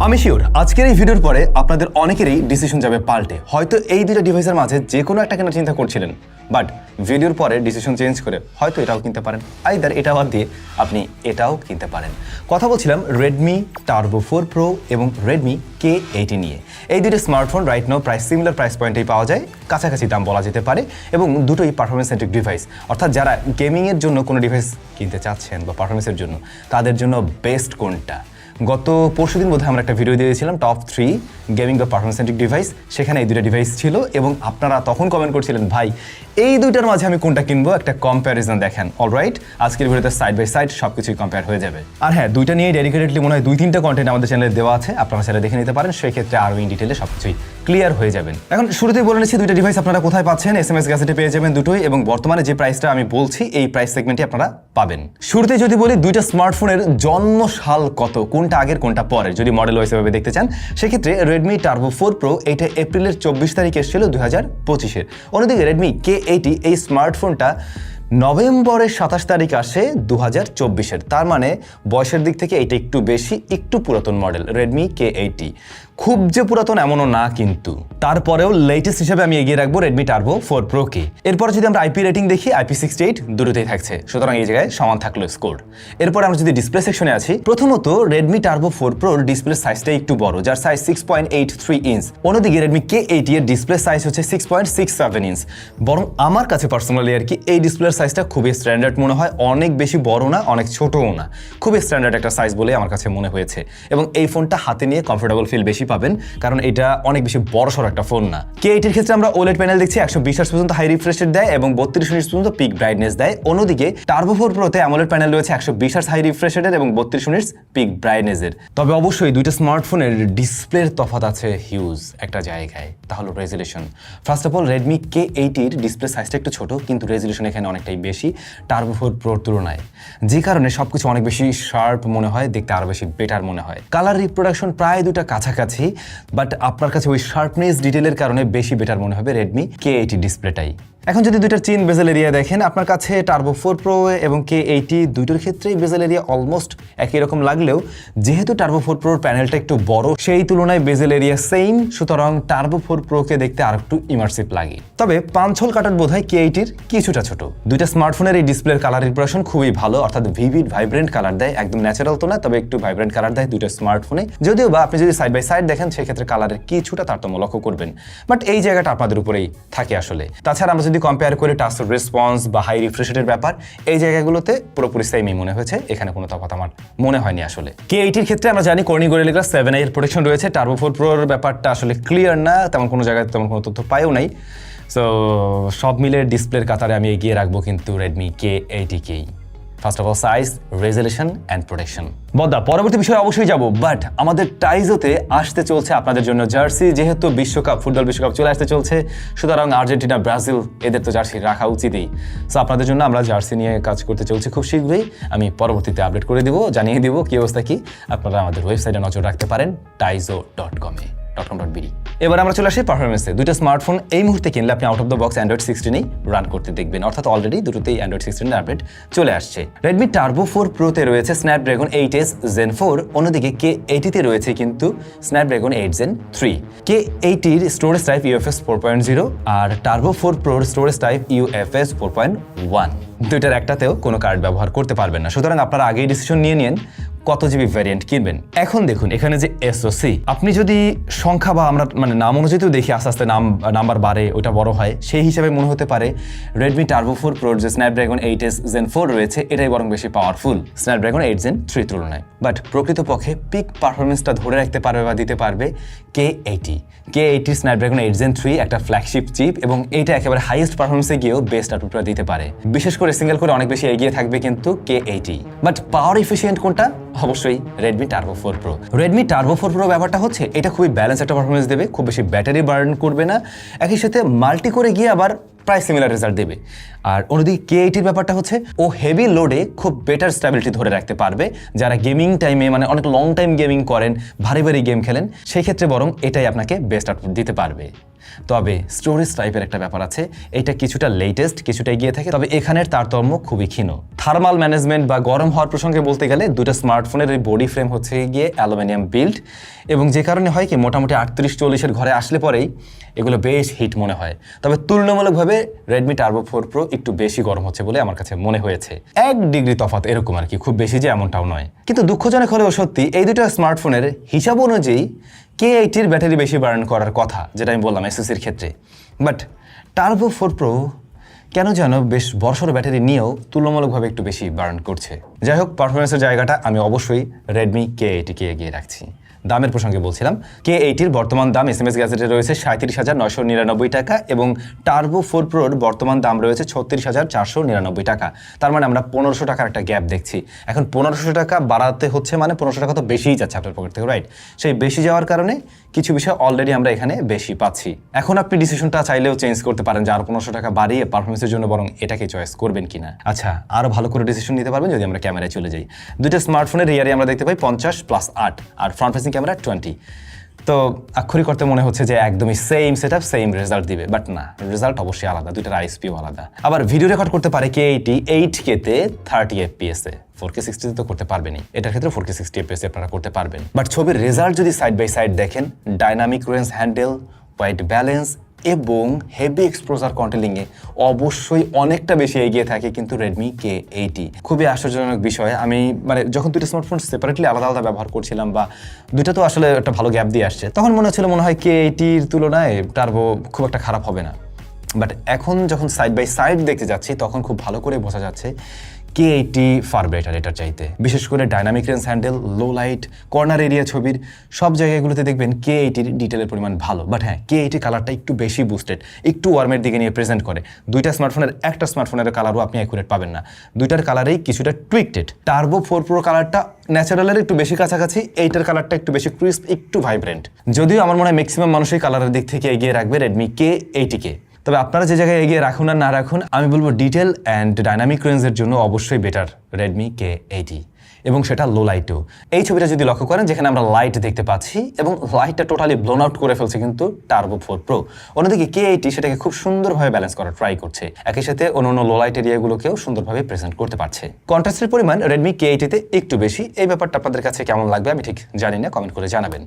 আমি শিওর আজকের এই ভিডিওর পরে আপনাদের অনেকেরই ডিসিশন যাবে পাল্টে। হয়তো এই দুটো ডিভাইসের মাঝে যে কোনো একটা কেনার চিন্তা করছিলেন, বাট ভিডিওর পরে ডিসিশন চেঞ্জ করে হয়তো এটাও কিনতে পারেন, আইদার এটা বাদ দিয়ে আপনি এটাও কিনতে পারেন। কথা বলছিলাম রেডমি টার্বো 4 প্রো এবং রেডমি K80 নিয়ে। এই দুটো স্মার্টফোন রাইট নাও প্রায় সিমিলার প্রাইস পয়েন্টেই পাওয়া যায়, কাছাকাছি দাম বলা যেতে পারে, এবং দুটোই পারফরমেন্স সেন্ট্রিক ডিভাইস। অর্থাৎ যারা গেমিংয়ের জন্য কোনো ডিভাইস কিনতে চাচ্ছেন বা পারফরমেন্সের জন্য, তাদের জন্য বেস্ট কোনটা। গত পরশুদিন বোধহয় আমরা একটা ভিডিও দিয়েছিলাম টপ 3 গেমিং বা পারফরমেন্স সেন্ট্রিক ডিভাইস, সেখানে এই দুটো ডিভাইস ছিল এবং আপনারা তখন কমেন্ট করছিলেন ভাই এই দুইটার মাঝে আমি কোনটা কিনবো, একটা কম্প্যারিজন দেখেন। অলরাইট, আজকের ভিডিওতে সাইড বাই সাইড সব কিছুই কম্পেয়ার হয়ে যাবে। আর হ্যাঁ, দুইটা নিয়ে ডেডিকেটেডলি মনে হয় 2-3টা কন্টেন্ট আমাদের চ্যানেলে দেওয়া আছে, আপনারা চ্যানেলে দেখে নিতে পারেন, সেই ক্ষেত্রে আরও ইন ডিটেলে সব কিছুই ক্লিয়ার হয়ে যাবেন। এখন শুরুতেই বলে নিচ্ছি দুইটা ডিভাইস আপনারা কোথায় পাচ্ছেন। SMS গ্যাজেটে পেয়ে যাবেন দুটোই, এবং বর্তমানে যে প্রাইসটা আমি বলছি এই প্রাইস সেগমেন্টে আপনারা পাবেন। শুরুতে যদি বলি দুইটা স্মার্টফোনের জন্মসাল কত, কোনটা আগের কোনটা পরের, যদি মডেল ওয়াইজ ভাবে দেখতে চান, সেক্ষেত্রে রেডমি টার্বো 4 প্রো এটা এপ্রিলের 24 তারিখে এসেছিল 2025-এর। অন্যদিকে রেডমি K80 এই স্মার্টফোনটা নভেম্বরের 27 তারিখ আসে 2024-এর। তার মানে বয়সের দিক থেকে এটা একটু বেশি, একটু পুরাতন মডেল রেডমি K80। খুব যে পুরাতন এমনও না, কিন্তু তারপরেও লেটেস্ট হিসেবে আমি এগিয়ে রাখবো রেডমি টার্বো 4 প্রোকে। এরপর যদি আমরা IP রেটিং দেখি, IP68 দুটোতেই থাকছে, সুতরাং এই জায়গায় সমান থাকলো স্কোর। এরপর আমরা যদি ডিসপ্লে সেকশনে আছি, প্রথমত রেডমি টার্বো 4 প্রোর ডিসপ্লে সাইজটা একটু বড়, যার সাইজ 6.83 ইঞ্চ। অন্যদিকে রেডমি K80 এর ডিসপ্লে সাইজ হচ্ছে 6.67 ইঞ্চ। বরং আমার কাছে পার্সোনালি আর কি এই ডিসপ্লের সাইজটা খুবই স্ট্যান্ডার্ড মনে হয়, অনেক বেশি বড় না, অনেক ছোটও না, খুবই স্ট্যান্ডার্ড একটা সাইজ বলে আমার কাছে মনে হয়েছে। এবং এই ফোনটা হাতে নিয়ে কমফোর্টেবল ফিল বেশি পাবেন, কারণ এটা অনেক বেশি বড়সড় একটা ফোন না। K80 এর ক্ষেত্রে আমরা OLED প্যানেল দেখছি, 120 Hz পর্যন্ত হাই রিফ্রেশ রেট দেয় এবং 32 ইঞ্চ পর্যন্ত পিক ব্রাইটনেস দেয়। অন্যদিকে টার্বো 4 প্রোতে AMOLED প্যানেল রয়েছে 120 Hz হাই রিফ্রেশ রেটের এবং 32 ইঞ্চ পিক ব্রাইটনেসের। তবে অবশ্যই দুইটা স্মার্টফোনের ডিসপ্লের তফাৎ আছে হিউজ একটা জায়গায়, তাহলে resolution. First of all Redmi K80 এর ডিসপ্লে সাইজটা একটু ছোট, কিন্তু রেজুলেশন এখানে অনেকটাই বেশি টার্বো 4 প্রোর তুলনায়, যে কারণে সবকিছু অনেক বেশি শার্প মনে হয়, দেখতে আরো বেশি বেটার মনে হয়। কালার রিপ্রোডাকশন প্রায় দুটা কাছাকাছি, বাট আপনার কাছে ওই শার্পনেস ডিটেলের কারণে বেশি বেটার মনে হবে রেডমি K80 ডিসপ্লেটাই। এখন যদি দুইটার চিন বেজেল এরিয়া দেখেন, আপনার কাছে টার্বো 4 প্রো এবং K80 দুইটার ক্ষেত্রেই বেজেল এরিয়া অলমোস্ট একই রকম লাগলেও, যেহেতু টার্বো 4 প্রোর প্যানেলটা একটু বড়, সেই তুলনায় বেজেল এরিয়া সেম, সুতরাং টার্বো 4 প্রোকে দেখতে আর একটু ইমার্সিভ লাগে। তবে পাঞ্চল কাটার বোধহয় K80-র কিছুটা ছোট। দুইটা স্মার্টফোনের এই ডিসপ্লের কালার রিপ্রোডাকশন খুবই ভালো, অর্থাৎ ভিভিড ভাইব্রেন্ট কালার দেয়, একদম ন্যাচারাল তো না, তবে একটু ভাইব্রেন্ট কালার দেয় দুইটা স্মার্টফোনে। যদিও বা আপনি যদি সাইড বাই সাইড দেখেন, সেক্ষেত্রে কালারের কিছুটা তারতম্য লক্ষ্য করবেন, বাট এই জায়গাটা আপনাদের উপরেই থাকে আসলে। তাছাড়া আমরা যদি কম্পেয়ার করে টাচ রেসপন্স বা হাই রিফ্রেশ রেটের ব্যাপার, এই জায়গাগুলোতে পুরোপুরি সেমই মনে হয়েছে, এখানে কোনো তফাৎ আমার মনে হয়নি আসলে। K80-র ক্ষেত্রে আমরা জানি কর্নিং গরিলা গ্লাস 7i এর প্রোটেকশন রয়েছে, টার্বো 4 প্রোর ব্যাপারটা আসলে ক্লিয়ার না, তেমন কোনো জায়গায় তেমন কোনো তথ্য পাইও নাই। সো সব মিলে ডিসপ্লের কাতারে আমি এগিয়ে রাখবো কিন্তু রেডমি K80-কেই। First of all size, resolution and protection. বদ্দা পরবর্তী বিষয়ে অবশ্যই যাব, বাট আমাদের টাইজোতে আসতে চলছে আপনাদের জন্য জার্সি। যেহেতু বিশ্বকাপ, ফুটবল বিশ্বকাপ চলে আসতে চলছে, সুতরাং আর্জেন্টিনা, ব্রাজিল এদের তো জার্সি রাখা উচিতই। সো আপনাদের জন্য আমরা জার্সি নিয়ে কাজ করতে চলছি খুব শীঘ্রই। আমি পরবর্তীতে আপডেট করে দিব, জানিয়ে দিব কি অবস্থা কি। আপনারা আমাদের ওয়েবসাইটে নজর রাখতে পারেন taizo.com.bd। এবার আমরা চলে আসি পারফরমেন্সে। দুইটা স্মার্টফোন এই মুহূর্তে কিনলে আপনি out of the box android 16-এই রান করতে দেখবেন, অর্থাৎ অলরেডি দুটোতেই অ্যান্ড্রয়েড 16 আপডেট চলে আসছে। রেডমি টার্বো 4 প্রোতে রয়েছে স্ন্যাপড্রাগন 8s Gen 4, অন্যদিকে K80-তে রয়েছে কিন্তু স্ন্যাপড্রাগন 8 Gen 3। K80-র স্টোরেজ টাইপ UFS 4.0 আর টার্বো 4 প্রোর স্টোরেজ টাইপ UFS 4.1। দুইটার একটাতেও কোনো কার্ড ব্যবহার করতে পারবেন না, সুতরাং আপনারা আগেই ডিসিশন নিয়ে নিন কত জিবি ভ্যারিয়েন্ট কিনবেন। এখন দেখুন এখানে যে SoC, আপনি যদি সংখ্যা বা আমরা নাম অনুযায়ীও দেখি আস্তে আস্তে নাম্বার বাড়ে, ওটা বড় হয়, সেই হিসাবে মনে হতে পারে রেডমি টার্বো 4 প্রোর যে স্ন্যাপড্রাগন 8s Gen 4 রয়েছে, এটাই বরং বেশি পাওয়ারফুল স্ন্যাপড্রাগন 8 Gen 3 তুলনায়। বাট প্রকৃতপক্ষে পিক পারফরমেন্সটা ধরে রাখতে পারবে বা দিতে পারবে K80 স্ন্যাপড্রাগন 8 Gen 3 একটা ফ্ল্যাগশিপ চিপ, এবং এটা একেবারে হাইয়েস্ট পারফরমেন্সে গিয়েও বেস্ট আউটপুটটা দিতে পারে। বিশেষ করে সিঙ্গেল করে অনেক বেশি এগিয়ে থাকবে কিন্তু K80। বাট পাওয়ার এফিসিয়েন্ট কোনটা? অবশ্যই Redmi Turbo 4 pro. Redmi Turbo 4 pro ব্যাপারটা হচ্ছে এটা খুবই ব্যালেন্স একটা পারফরমেন্স দেবে, খুব বেশি ব্যাটারি বার্ন করবে না, একই সাথে মাল্টি করে গিয়ে আবার প্রায় সিমিলার রেজাল্ট দেবে। আর অন্যদিকে K80 ব্যাপারটা হচ্ছে ও হেভি লোডে খুব বেটার স্ট্যাবিলিটি ধরে রাখতে পারবে। যারা গেমিং টাইমে মানে অনেক লং টাইম গেমিং করেন, ভারী ভারী গেম খেলেন, সেই ক্ষেত্রে বরং এটাই আপনাকে বেস্ট আউটপুট দিতে পারবে। তবে স্টোরেজ টাইপের একটা ব্যাপার আছে, এটা কিছুটা লেটেস্ট, কিছুটা এগিয়ে থাকে, তবে এখানের তারতম্য খুবই ক্ষীণ। থার্মাল ম্যানেজমেন্ট বা গরম হওয়ার প্রসঙ্গে বলতে গেলে দুটো স্মার্টফোনের এই বডি ফ্রেম হচ্ছে গিয়ে অ্যালুমিনিয়াম বিল্ড, এবং যে কারণে হয় কি মোটামুটি 38-40-এর ঘরে আসলে পরেই এগুলো বেশ হিট মনে হয়। তবে তুলনামূলকভাবে রেডমি টার্বো 4 প্রো একটু বেশি গরম হচ্ছে বলে আমার কাছে মনে হয়েছে। 1 ডিগ্রি তফাৎ এরকম আর কি, খুব বেশি যে এমনটাও নয়। কিন্তু দুঃখজনক হলেও সত্যি এই দুটো স্মার্টফোনের হিসাব অনুযায়ী K80-র ব্যাটারি বেশি বার্ন করার কথা, যেটা আমি বললাম এসএসসির ক্ষেত্রে। বাট টার্বো 4 প্রো কেন যেন বেশ বড়সড় ব্যাটারি নিয়েও তুলনামূলকভাবে একটু বেশি বার্ন করছে। যাই হোক, পারফরমেন্সের জায়গাটা আমি অবশ্যই রেডমি K80-কে এগিয়ে রাখছি। দামের প্রসঙ্গে বলছিলাম, K80-র বর্তমান দাম SMS গ্যাজেটে রয়েছে 37,999 টাকা এবং টার্বো 4 প্রোর বর্তমান দাম রয়েছে 36,499 টাকা। তার মানে আমরা 1500 টাকার একটা গ্যাপ দেখছি। এখন 1500 টাকা বাড়াতে হচ্ছে মানে 1500 টাকা তো বেশিই যাচ্ছে আপনার পকেট থেকে, রাইট? সেই বেশি যাওয়ার কারণে কিছু বিষয় অলরেডি আমরা এখানে বেশি পাচ্ছি। এখন আপনি ডিসিশনটা চাইলেও চেঞ্জ করতে পারেন যে আর 1500 টাকা বাড়িয়ে পারফরমেন্সের জন্য বরং এটাকে চয়েস করবেন কিনা। আচ্ছা, আরও ভালো করে ডিসিশন নিতে পারবেন যদি আমরা ক্যামেরায় চলে যাই। দুইটা স্মার্টফোনের রিয়ারে আমরা দেখতে পাই 50+8 আর ফ্রন্ট ফেসিং ক্যামেরা 20। তো আক্ষরিক করতে মনে হচ্ছে যে একদমই সেম সেটআপ সেম রেজাল্ট দিবে, বাট না, রেজাল্ট অবশ্যই আলাদা, দুইটার আইএসপিও আলাদা। আবার ভিডিও রেকর্ড করতে পারে K80 8K-তে 30 FPS-এ, 4K 60 তো করতে পারবেনই, এটার ক্ষেত্রে 4K 60 FPS আপনারা করতে পারবেন। বাট ছবির রেজাল্ট যদি সাইড বাই সাইড দেখেন, dynamic range handle, white balance এবং হেভি এক্সপোজার কন্ট্রোলিংয়ে অবশ্যই অনেকটা বেশি এগিয়ে থাকে কিন্তু রেডমি K80। খুবই আশ্চর্যজনক বিষয়, আমি মানে যখন দুটো স্মার্টফোন সেপারেটলি আলাদা আলাদা ব্যবহার করছিলাম বা দুইটা তো আসলে একটা ভালো গ্যাপ দিয়ে আসছে, তখন মনে হচ্ছিল মনে হয় K80-র তুলনায় টার্বো খুব একটা খারাপ হবে না। বাট এখন যখন সাইড বাই সাইড দেখতে যাচ্ছি তখন খুব ভালো করে বোঝা যাচ্ছে K80 ফার বেটার এটার চাইতে। বিশেষ করে dynamic range handle, low light, corner area ছবির সব জায়গাগুলোতে দেখবেন K80-র ডিটেলের পরিমাণ ভালো। বাট হ্যাঁ, K80 কালারটা একটু বেশি বুস্টেড, একটু ওয়ার্মের দিকে নিয়ে প্রেজেন্ট করে। দুইটা স্মার্টফোনের একটা স্মার্টফোনের কালারও আপনি অ্যাকুরেট পাবেন না, দুইটার কালারেই কিছুটা টুইকটেড। টার্বো 4 প্রো কালারটা ন্যাচারালের একটু বেশি কাছাকাছি, এইটার কালারটা একটু বেশি ক্রিস্প, একটু ভাইব্রেন্ট। যদিও আমার মনে হয় ম্যাক্সিমাম মানুষই কালারের দিক থেকে এগিয়ে রাখবে রেডমি K80-কে। তবে আপনারা যে জায়গায় এগিয়ে রাখুন আর না রাখুন, আমি বলবো ডিটেল অ্যান্ড ডাইনামিক রেঞ্জের জন্য অবশ্যই বেটার রেডমি K80, এবং সেটা লো লাইটেও। এই ছবিটা যদি লক্ষ্য করেন, যেখানে আমরা লাইট দেখতে পাচ্ছি এবং লাইটটা টোটালি ব্লোন আউট করে ফেলছে কিন্তু টার্বো 4 প্রো। অন্যদিকে K80 সেটাকে খুব সুন্দরভাবে ব্যালেন্স করার ট্রাই করছে, একই সাথে অন্য লো লাইট এরিয়াগুলোকেও সুন্দরভাবে প্রেজেন্ট করতে পারছে। কন্ট্রাস্টের পরিমাণ রেডমি K80-তে একটু বেশি। এই ব্যাপারটা আপনাদের কাছে কেমন লাগবে আমি ঠিক জানি না, কমেন্ট করে জানাবেন।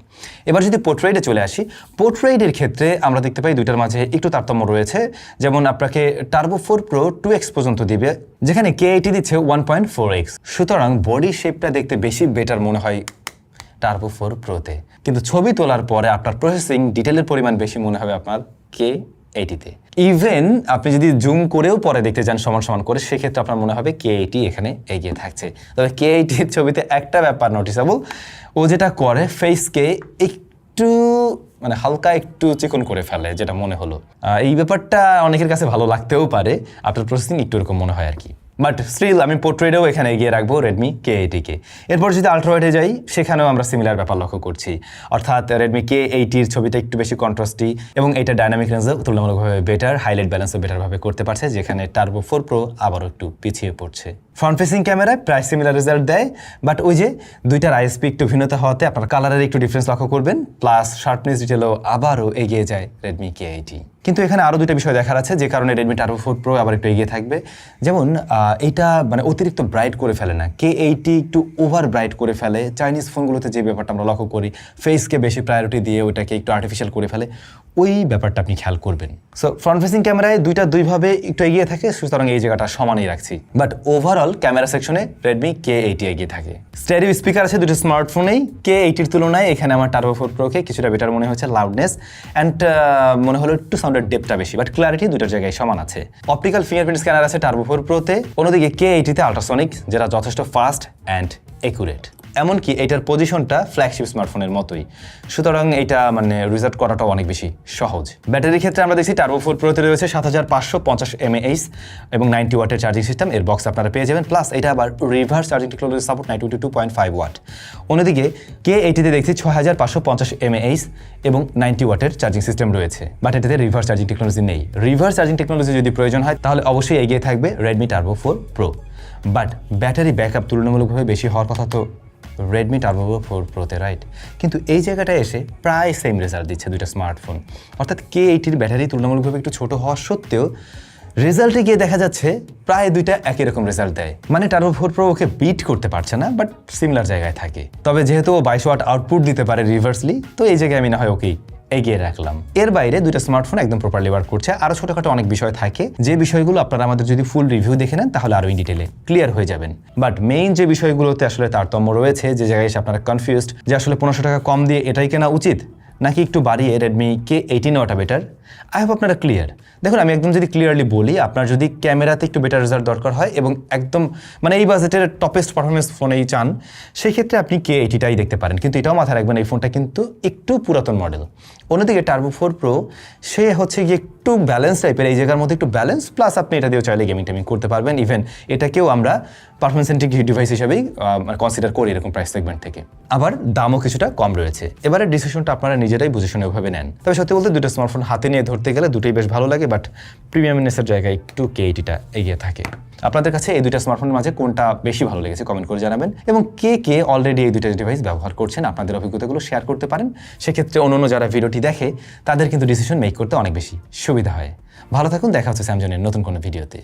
এবার যদি পোর্ট্রেটে চলে আসি, পোর্ট্রেটের ক্ষেত্রে আমরা দেখতে পাই দুইটার মাঝে একটু তারতম্য রয়েছে। যেমন আপনাকে টার্বো 4 প্রো 2x পর্যন্ত দিবে, যেখানে K80 দিচ্ছে 1.4x। সুতরাং বডি শেপটা দেখতে বেশি বেটার মনে হয় টার্বো 4 প্রোতে, কিন্তু ছবি তোলার পরে আপনার প্রসেসিং ডিটেলের পরিমাণ বেশি মনে হবে আপনার K80-তে। ইভেন আপনি যদি জুম করেও পরে দেখতে যান সমান সমান করে, সেক্ষেত্রে আপনার মনে হবে K80 এখানে এগিয়ে থাকছে। তবে K80-র ছবিতে একটা ব্যাপার নোটিসেবল, ও যেটা করে ফেসকে একটু মানে হালকা একটু চিকন করে ফেলে, যেটা মনে হলো। এই ব্যাপারটা অনেকের কাছে ভালো লাগতেও পারে, আপনার প্রসেসিং একটু এরকম মনে হয় আর কি। বাট স্টিল আমি পোর্ট্রেটেও এখানে এগিয়ে রাখবো রেডমি K80-কে। এরপর যদি আল্ট্রাওয়াইডে যাই, সেখানেও আমরা সিমিলার ব্যাপার লক্ষ্য করছি, অর্থাৎ রেডমি K80-র ছবিতে একটু বেশি কন্ট্রাস্টি এবং এটা ডাইনামিক রেঞ্জেও তুলনামূলকভাবে বেটার, হাইলাইট ব্যালেন্সও বেটারভাবে করতে পারছে, যেখানে টার্বো 4 প্রো আবারও একটু পিছিয়ে পড়ছে। ফ্রন্ট ফেসিং ক্যামেরায় প্রায় সিমিলার রেজাল্ট দেয়, বাট ওই যে দুইটার আইএসপি একটু ভিন্নতা হওয়াতে আপনার কালারের একটু ডিফারেন্স লক্ষ্য করবেন, প্লাস শার্পনেস ডিটেলও আবারও এগিয়ে যায় রেডমি K80। কিন্তু এখানে আরও দুইটা বিষয় দেখার আছে, যে কারণে রেডমি টার্বো 4 প্রো আবার একটু এগিয়ে থাকবে। যেমন এইটা মানে অতিরিক্ত ব্রাইট করে ফেলে না, K80 একটু ওভার ব্রাইট করে ফেলে। চাইনিজ ফোনগুলোতে যে ব্যাপারটা আমরা লক্ষ্য করি, ফেসকে বেশি প্রায়োরিটি দিয়ে ওইটাকে একটু আর্টিফিশিয়াল করে ফেলে, ওই ব্যাপারটা আপনি খেয়াল করবেন। সো ফ্রন্ট ফেসিং ক্যামেরায় দুইটা দুইভাবে একটু এগিয়ে থাকে, সুতরাং এই জায়গাটা সমানই রাখছি। বাট ওভারঅল ক্যামেরা সেকশনে রেডমি K80 এগিয়ে থাকে। স্টেরিও স্পিকার আছে দুটো স্মার্টফোনেই, K80-র তুলনায় এখানে আমার টার্বো 4 প্রোকে কিছুটা বেটার মনে হচ্ছে, লাউডনেস অ্যান্ড মনে হলো একটু সাউন্ডের ডেপটা বেশি, বাট ক্ল্যারিটি দুটোর জায়গায় সমান আছে। অপটিক্যাল ফিঙ্গারপ্রিন্ট স্ক্যানার আছে টার্বো 4 প্রোতে, অন্যদিকে K80-তে আল্ট্রাসনিক, যেটা যথেষ্ট ফাস্ট অ্যান্ড একুরেট। এমনকি এটার পজিশনটা ফ্ল্যাগশিপ স্মার্টফোনের মতোই, সুতরাং এটা মানে রিজার্ভ করাটাও অনেক বেশি সহজ। ব্যাটারির ক্ষেত্রে আমরা দেখছি টার্বো 4 প্রোতে রয়েছে 7550 mAh এবং 90 ওয়াটের চার্জিং সিস্টেম, এর বক্স আপনারা পেয়ে যাবেন। প্লাস এটা আবার reverse charging technology support 92.5 watt. অন্যদিকে K80-তে দেখছি 6550 mAh এবং 90 ওয়াটের চার্জিং সিস্টেম রয়েছে, বাট এটাতে রিভার্স চার্জিং টেকনোলজি নেই। রিভার্স চার্জিং টেকনোলজি যদি প্রয়োজন হয় তাহলে অবশ্যই এগিয়ে থাকবে Redmi Turbo 4 pro, but battery backup তুলনামূলকভাবে বেশি হওয়ার কথা তো রেডমি টার্বো 4 প্রোতে, রাইট? কিন্তু এই জায়গাটায় এসে প্রায় সেম রেজাল্ট দিচ্ছে দুইটা স্মার্টফোন। অর্থাৎ K80-র ব্যাটারি তুলনামূলকভাবে একটু ছোট হওয়া সত্ত্বেও রেজাল্টে গিয়ে দেখা যাচ্ছে প্রায় দুইটা একই রকম রেজাল্ট দেয়। মানে টার্বো 4 প্রো ওকে বিট করতে পারছে না, বাট সিমিলার জায়গায় থাকে। তবে যেহেতু ও 22 ওয়াট আউটপুট দিতে পারে রিভার্সলি, তো এই জায়গায় আমি না হয় ওকেই এগিয়ে রাখলাম। এর বাইরে দুইটা স্মার্টফোন একদম প্রপারলি ওয়ার্ক করছে। আরও ছোটখাটো অনেক বিষয় থাকে, যে বিষয়গুলো আপনারা আমাদের যদি ফুল রিভিউ দেখে নেন তাহলে আরও ইন ডিটেলে ক্লিয়ার হয়ে যাবেন। বাট মেইন যে বিষয়গুলোতে আসলে তারতম্য রয়েছে, যে জায়গায় এসে আপনারা কনফিউজড যে আসলে 1500 টাকা কম দিয়ে এটাই কেনা উচিত নাকি একটু বাড়িয়ে রেডমি K80 নেওয়াটা বেটার, আই হোপ আপনারা ক্লিয়ার। দেখুন, আমি একদম যদি ক্লিয়ারলি বলি, আপনার যদি ক্যামেরাতে একটু বেটার রেজাল্ট দরকার হয় এবং একদম মানে এই বাজেটের টপেস্ট পারফরমেন্স ফোনেই চান, সেই ক্ষেত্রে আপনি K80টাই দেখতে পারেন। কিন্তু এটাও মাথায় রাখবেন, এই ফোনটা কিন্তু একটু পুরাতন মডেল। অন্যদিকে টার্বো 4 প্রো সে হচ্ছে গিয়ে একটু ব্যালেন্স টাইপের, এই জায়গার মধ্যে একটু ব্যালেন্স, প্লাস আপনি এটা দিয়েও চাইলে গেমিং টেমিং করতে পারবেন। ইভেন এটাকেও আমরা পারফরমেন্স সেন্ট্রিক ডিভাইস হিসেবেই কনসিডার করি এরকম প্রাইস সেগমেন্ট থেকে। আবার দামও কিছুটা কম রয়েছে। এবারে ডিসিশনটা আপনারা নিজেরাই বুঝে শুনে ওভাবে নেন। তবে সত্যি বলতে দুটো স্মার্টফোন হাতে নিয়ে ধরতে গেলে দুটোই বেশ ভালো লাগে, বাট প্রিমিয়ামনেসের জায়গায় একটু K80টা এগিয়ে থাকে। আপনাদের কাছে এই দুইটা স্মার্টফোনের মাঝে কোনটা বেশি ভালো লেগেছে কমেন্ট করে জানাবেন, এবং কে অলরেডি এই দুইটা ডিভাইস ব্যবহার করছেন আপনাদের অভিজ্ঞতাগুলো শেয়ার করতে পারেন। সেক্ষেত্রে অন্য যারা ভিডিওটি দেখে তাদের কিন্তু ডিসিশন মেক করতে অনেক বেশি সুবিধা হয়। ভালো থাকুন, দেখা হচ্ছে স্যামসাংয়ের নতুন কোনো ভিডিওতে।